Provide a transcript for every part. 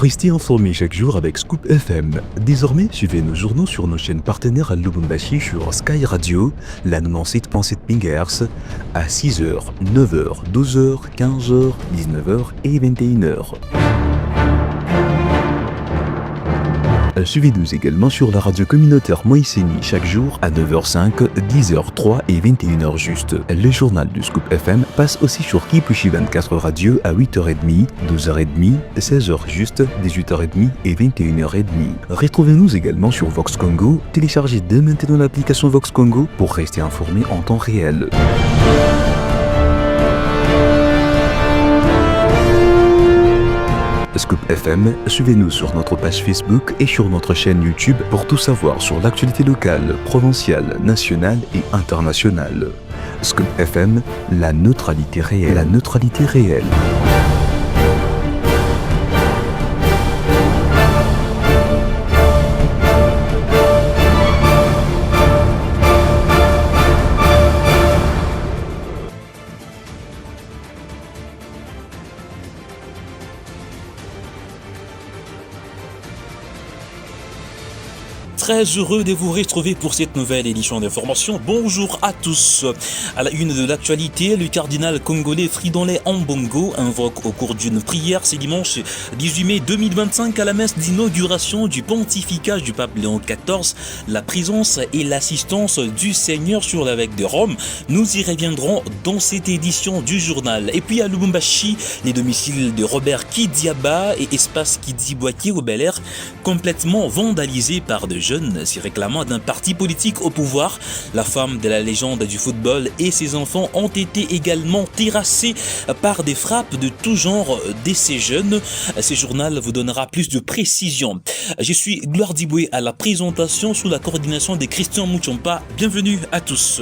Restez informés chaque jour avec Scoop FM. Désormais, suivez nos journaux sur nos chaînes partenaires à Lubumbashi sur Sky Radio, la 97.7 MHz, à 6h, 9h, 12h, 15h, 19h et 21h. Suivez-nous également sur la radio communautaire Moïseni chaque jour à 9h05, 10h03 et 21h juste. Le journal du Scoop FM passe aussi sur Kipushi 24 Radio à 8h30, 12h30, 16h juste, 18h30 et 21h30. Retrouvez-nous également sur Vox Congo. Téléchargez dès maintenant l'application Vox Congo pour rester informé en temps réel. Scoop FM, suivez-nous sur notre page Facebook et sur notre chaîne YouTube pour tout savoir sur l'actualité locale, provinciale, nationale et internationale. Scoop FM, la neutralité réelle. La neutralité réelle. Très heureux de vous retrouver pour cette nouvelle édition d'information. Bonjour à tous. À la une de l'actualité, le cardinal congolais Fridolin Ambongo invoque au cours d'une prière ce dimanche 18 mai 2025 à la messe d'inauguration du pontificat du pape Léon XIV, la présence et l'assistance du Seigneur sur l'évêque de Rome. Nous y reviendrons dans cette édition du journal. Et puis à Lubumbashi, les domiciles de Robert Kidiaba et Espace Kidiboaki au Bel Air complètement vandalisés par de jeunes s'y réclamant d'un parti politique au pouvoir. La femme de la légende du football et ses enfants ont été également terrassés par des frappes de tout genre de ces jeunes. Ce journal vous donnera plus de précisions. Je suis Gloire Diboué à la présentation sous la coordination de Christian Mouchompa. Bienvenue à tous.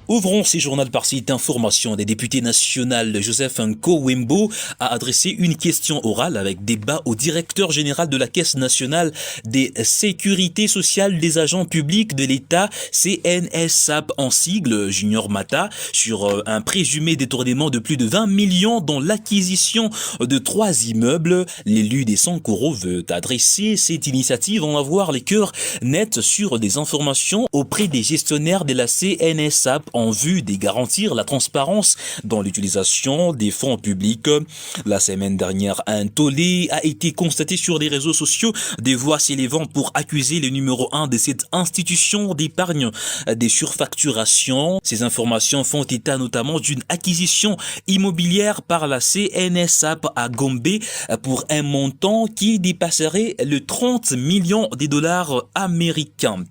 Ouvrons ces journaux par cette information. Des députés nationaux Joseph Nkowembo a adressé une question orale avec débat au directeur général de la Caisse nationale des sécurités sociales des agents publics de l'État, CNSAP en sigle, Junior Mata, sur un présumé détournement de plus de 20 millions dans l'acquisition de 3 immeubles. L'élu des Sankoro veut adresser cette initiative en avoir les cœurs nets sur des informations auprès des gestionnaires de la CNSAP en vue de garantir la transparence dans l'utilisation des fonds publics. La semaine dernière, un tollé a été constaté sur les réseaux sociaux, des voix s'élevant pour accuser le numéro 1 de cette institution d'épargne des surfacturations. Ces informations font état notamment d'une acquisition immobilière par la CNSAP à Gombe pour un montant qui dépasserait le 30 millions de dollars américains.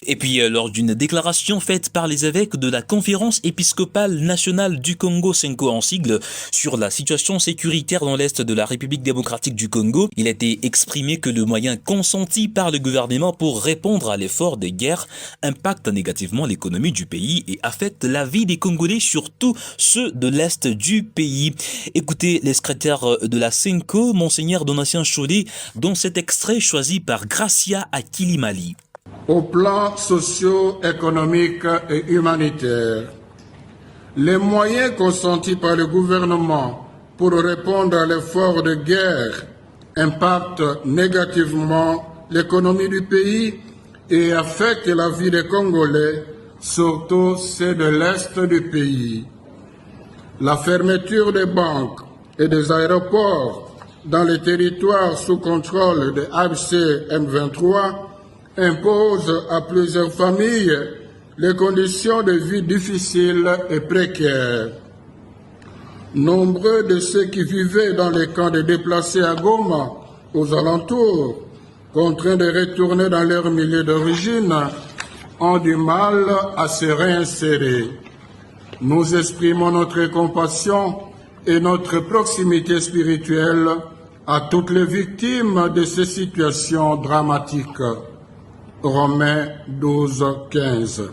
Et puis, lors d'une déclaration faite par les évêques de la Conférence épiscopale nationale du Congo, Senko en sigle, sur la situation sécuritaire dans l'est de la République démocratique du Congo, il a été exprimé que le moyen consenti par le gouvernement pour répondre à l'effort de guerre impacte négativement l'économie du pays et affecte la vie des Congolais, surtout ceux de l'est du pays. Écoutez les secrétaires de la Senko, Monseigneur Donatien Cholet, dans cet extrait choisi par Gracia Akilimali. Au plan socio-économique et humanitaire, les moyens consentis par le gouvernement pour répondre à l'effort de guerre impactent négativement l'économie du pays et affectent la vie des Congolais, surtout ceux de l'Est du pays. La fermeture des banques et des aéroports dans les territoires sous contrôle de AFC M23 impose à plusieurs familles les conditions de vie difficiles et précaires. Nombreux de ceux qui vivaient dans les camps de déplacés à Goma, aux alentours, contraints de retourner dans leur milieu d'origine, ont du mal à se réinsérer. Nous exprimons notre compassion et notre proximité spirituelle à toutes les victimes de ces situations dramatiques. Romains 12, 15.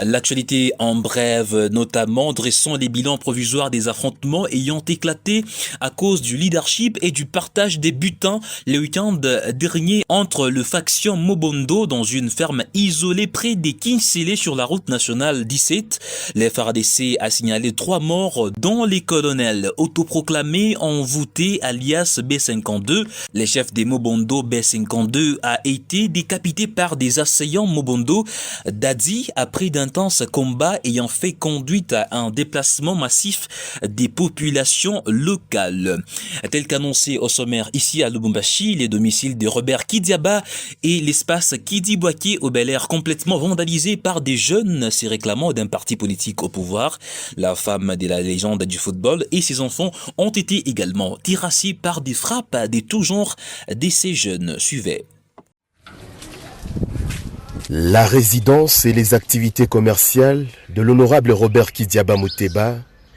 L'actualité en brève, notamment dressant les bilans provisoires des affrontements ayant éclaté à cause du leadership et du partage des butins le week-end dernier entre le faction Mobondo dans une ferme isolée près des Kinsele sur la route nationale 17. Le FARDC a signalé 3 morts dont les colonels autoproclamés envoûtés alias B52. Le chef des Mobondo B52 a été décapité par des assaillants Mobondo Dadi après d'intenses combats ayant fait conduite à un déplacement massif des populations locales. Tel qu'annoncé au sommaire ici à Lubumbashi, les domiciles de Robert Kidiaba et l'espace Kidibouaké au Bel Air complètement vandalisés par des jeunes se réclamant d'un parti politique au pouvoir. La femme de la légende du football et ses enfants ont été également terrassés par des frappes de tout genre de ces jeunes. Suivez. La résidence et les activités commerciales de l'honorable Robert Kidiaba Mouteba,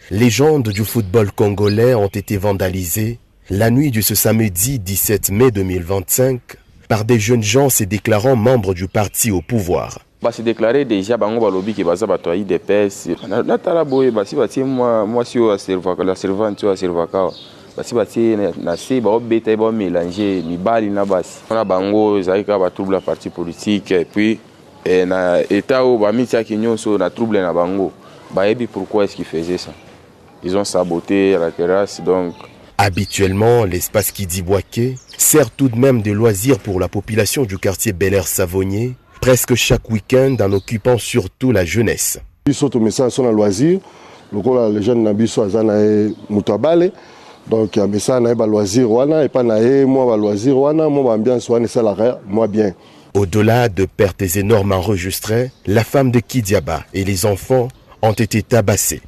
légende du football congolais, ont été vandalisées la nuit de ce samedi 17 mai 2025 par des jeunes gens se déclarant membres du parti au pouvoir. Bah, c'est déclaré déjà bango balobi qui baza batoyi des pes na tala boye basi bati moi si la servante tu servaka basi bati na se ba obeta ba mélanger mibali na basi on a bango zaika ba trouble la parti politique et puis na état au ba mitia kinyonso na trouble na bango ba ebi pourquoi est-ce qu'ils faisaient ça. Ils ont saboté la terrasse donc. Habituellement, l'espace Kidibouaké sert tout de même de loisir pour la population du quartier Bel Air Savonnier, presque chaque week-end en occupant surtout la jeunesse. Ils sont au message sur le loisir, les jeunes n'habitent pas Moutabale, donc il y a un message sur le loisir, et pas moi loisir, moi ambiance, moi bien. Au-delà de pertes énormes enregistrées, la femme de Kidiaba et les enfants ont été tabassés.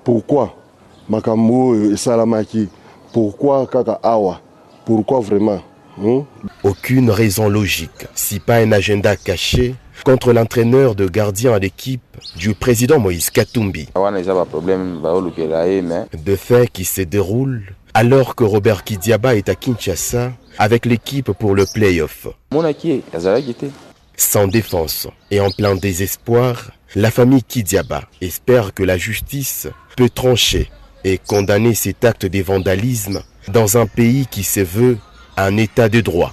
Pourquoi Makambo Salamaki? Pourquoi Kaka Awa? Pourquoi vraiment? Aucune raison logique, si pas un agenda caché contre l'entraîneur de gardien à l'équipe du président Moïse Katumbi. De faits qui se déroulent alors que Robert Kidiaba est à Kinshasa avec l'équipe pour le play-off. Sans défense et en plein désespoir, la famille Kidiaba espère que la justice peut trancher et condamner cet acte de vandalisme dans un pays qui se veut un état de droit.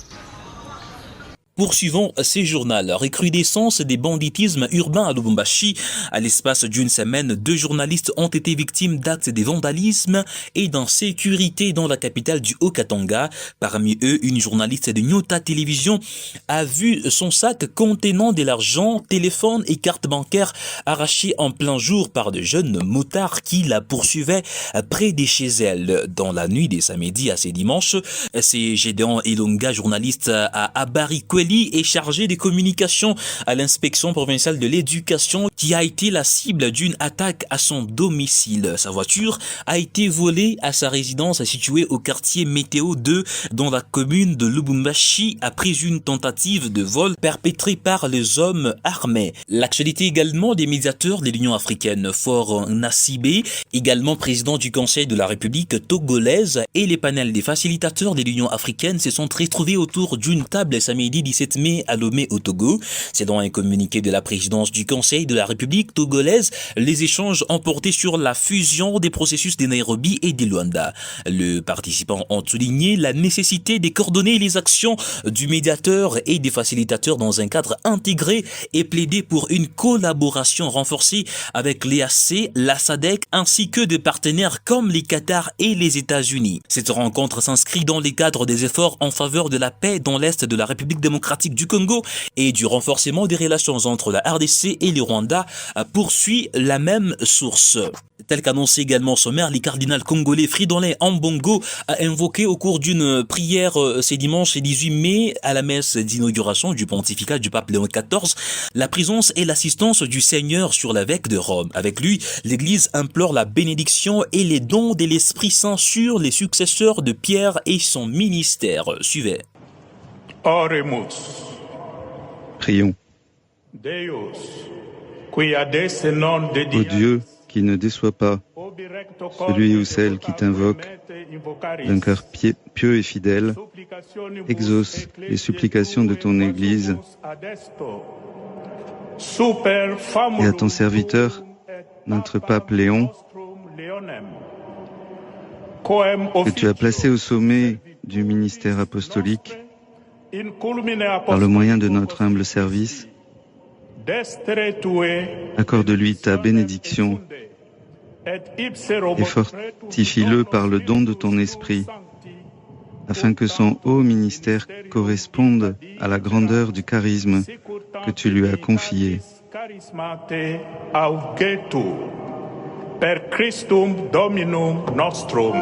Poursuivons ces journaux. Recrudescence des banditismes urbains à Lubumbashi. À l'espace d'une semaine, 2 journalistes ont été victimes d'actes de vandalisme et d'insécurité dans la capitale du Haut-Katanga. Parmi eux, une journaliste de Nyota Télévision a vu son sac contenant de l'argent, téléphone et carte bancaire arrachés en plein jour par de jeunes motards qui la poursuivaient près de chez elle. Dans la nuit des samedis à ces dimanches, c'est Gédéon Elonga, journaliste à Abarikweli, est chargé des communications à l'inspection provinciale de l'éducation, qui a été la cible d'une attaque à son domicile. Sa voiture a été volée à sa résidence située au quartier Météo 2 dans la commune de Lubumbashi après une tentative de vol perpétrée par les hommes armés. L'actualité également des médiateurs de l'Union africaine, Faure Gnassingbé, également président du Conseil de la République togolaise, et les panels des facilitateurs de l'Union africaine se sont retrouvés autour d'une table samedi 17 mai à Lomé au Togo. C'est dans un communiqué de la présidence du Conseil de la République togolaise. Les échanges ont porté sur la fusion des processus de Nairobi et de Luanda. Les participants ont souligné la nécessité de coordonner les actions du médiateur et des facilitateurs dans un cadre intégré et plaidé pour une collaboration renforcée avec l'EAC, la SADC ainsi que des partenaires comme les Qatar et les États-Unis. Cette rencontre s'inscrit dans les cadres des efforts en faveur de la paix dans l'Est de la République démocratique du Congo et du renforcement des relations entre la RDC et le Rwanda, poursuit la même source. Tel qu'annoncé également au sommaire, le cardinal congolais Fridolin Ambongo a invoqué au cours d'une prière ce dimanche 18 mai à la messe d'inauguration du pontificat du pape Léon XIV la présence et l'assistance du Seigneur sur l'évêque de Rome. Avec lui, l'Église implore la bénédiction et les dons de l'Esprit Saint sur les successeurs de Pierre et son ministère. Suivez. Prions. Ô Dieu qui ne déçoit pas, celui ou celle qui t'invoque d'un cœur pieux et fidèle, exauce les supplications de ton Église et à ton serviteur, notre pape Léon, que tu as placé au sommet du ministère apostolique par le moyen de notre humble service. Accorde-lui ta bénédiction et fortifie-le par le don de ton esprit, afin que son haut ministère corresponde à la grandeur du charisme que tu lui as confié. Per Christum Dominum nostrum.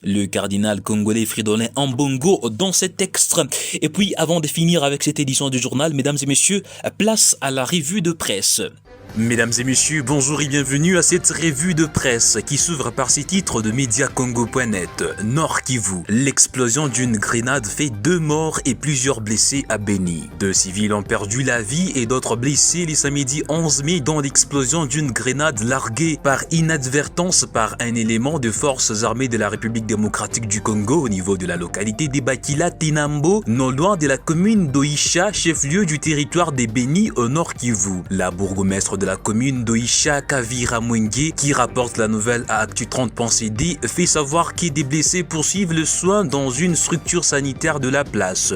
Le cardinal congolais Fridolin Ambongo dans cet extrait. Et puis, avant de finir avec cette édition du journal, mesdames et messieurs, place à la revue de presse. Mesdames et messieurs, bonjour et bienvenue à cette revue de presse qui s'ouvre par ces titres de Mediacongo.net. Nord Kivu, l'explosion d'une grenade fait 2 morts et plusieurs blessés à Beni. 2 civils ont perdu la vie et d'autres blessés le samedi 11 mai dans l'explosion d'une grenade larguée par inadvertance par un élément de forces armées de la République démocratique du Congo au niveau de la localité de Bakila Tinambo, non loin de la commune d'Oisha, chef-lieu du territoire des Beni au Nord Kivu. La bourgmestre de la commune d'Oisha, Kavira Mwenge, qui rapporte la nouvelle à Actu30.cd, fait savoir que des blessés poursuivent le soin dans une structure sanitaire de la place.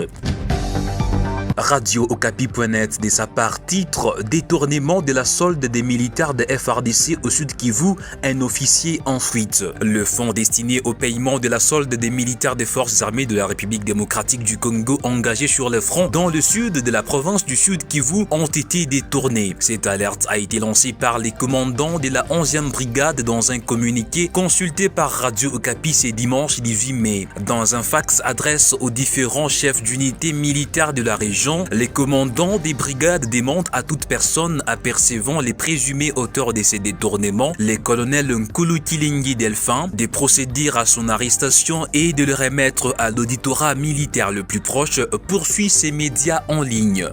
Radio Okapi.net de sa part titre « Détournement de la solde des militaires de FRDC au Sud Kivu, un officier en fuite ». Le fonds destiné au paiement de la solde des militaires des forces armées de la République démocratique du Congo engagés sur le front dans le sud de la province du Sud Kivu ont été détournés. Cette alerte a été lancée par les commandants de la 11e brigade dans un communiqué consulté par Radio Okapi ce dimanche 18 mai. Dans un fax adresse aux différents chefs d'unité militaires de la région, les commandants des brigades demandent à toute personne apercevant les présumés auteurs de ces détournements, les colonels Nkulu Kilingi Delphin, de procéder à son arrestation et de le remettre à l'auditorat militaire le plus proche, poursuit ces médias en ligne.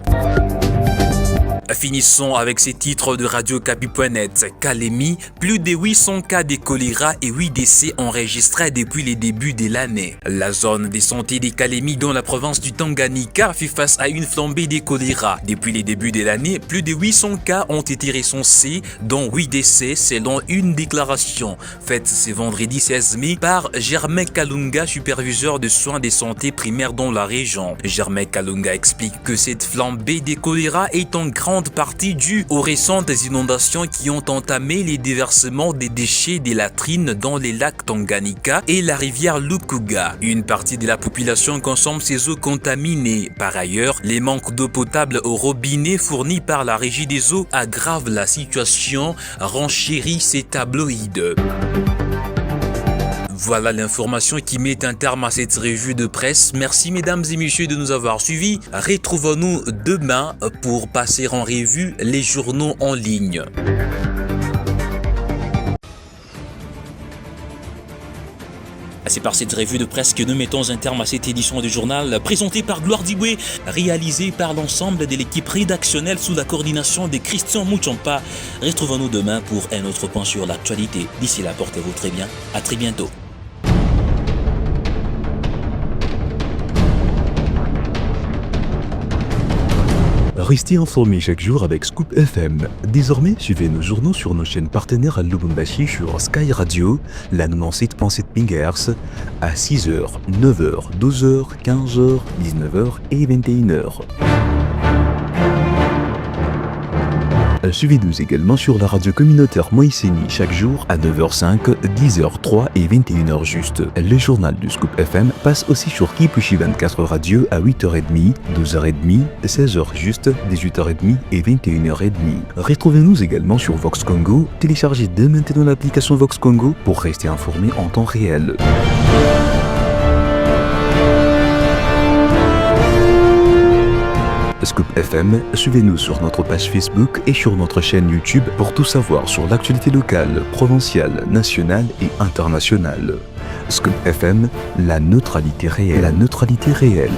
Finissons avec ces titres de Radio Okapi.net. Kalemi, plus de 800 cas de choléra et 8 décès enregistrés depuis les débuts de l'année. La zone de santé de Kalemi dans la province du Tanganyika fait face à une flambée de choléra. Depuis les débuts de l'année, plus de 800 cas ont été recensés, dont 8 décès selon une déclaration faite ce vendredi 16 mai par Germain Kalunga, superviseur de soins de santé primaire dans la région. Germain Kalunga explique que cette flambée de choléra est en grande partie due aux récentes inondations qui ont entamé les déversements des déchets des latrines dans les lacs Tanganyika et la rivière Lukuga. Une partie de la population consomme ces eaux contaminées. Par ailleurs, les manques d'eau potable au robinet fournis par la régie des eaux aggravent la situation, renchérit ces tabloïds. Voilà l'information qui met un terme à cette revue de presse. Merci mesdames et messieurs de nous avoir suivis. Retrouvons-nous demain pour passer en revue les journaux en ligne. C'est par cette revue de presse que nous mettons un terme à cette édition du journal présentée par Gloire Diboué, réalisée par l'ensemble de l'équipe rédactionnelle sous la coordination de Christian Mouchampa. Retrouvons-nous demain pour un autre point sur l'actualité. D'ici là, portez-vous très bien. À très bientôt. Restez informés chaque jour avec Scoop FM. Désormais, suivez nos journaux sur nos chaînes partenaires à Lubumbashi sur Sky Radio, la 97.7 MHz, à 6h, 9h, 12h, 15h, 19h et 21h. Suivez-nous également sur la radio communautaire Moïseni chaque jour à 9h05, 10h03 et 21h juste. Le journal du Scoop FM passe aussi sur Kipushi 24 Radio à 8h30, 12h30, 16h juste, 18h30 et 21h30. Retrouvez-nous également sur Vox Congo. Téléchargez dès maintenant l'application Vox Congo pour rester informé en temps réel. Scoop FM, suivez-nous sur notre page Facebook et sur notre chaîne YouTube pour tout savoir sur l'actualité locale, provinciale, nationale et internationale. Scoop FM, la neutralité réelle. La neutralité réelle.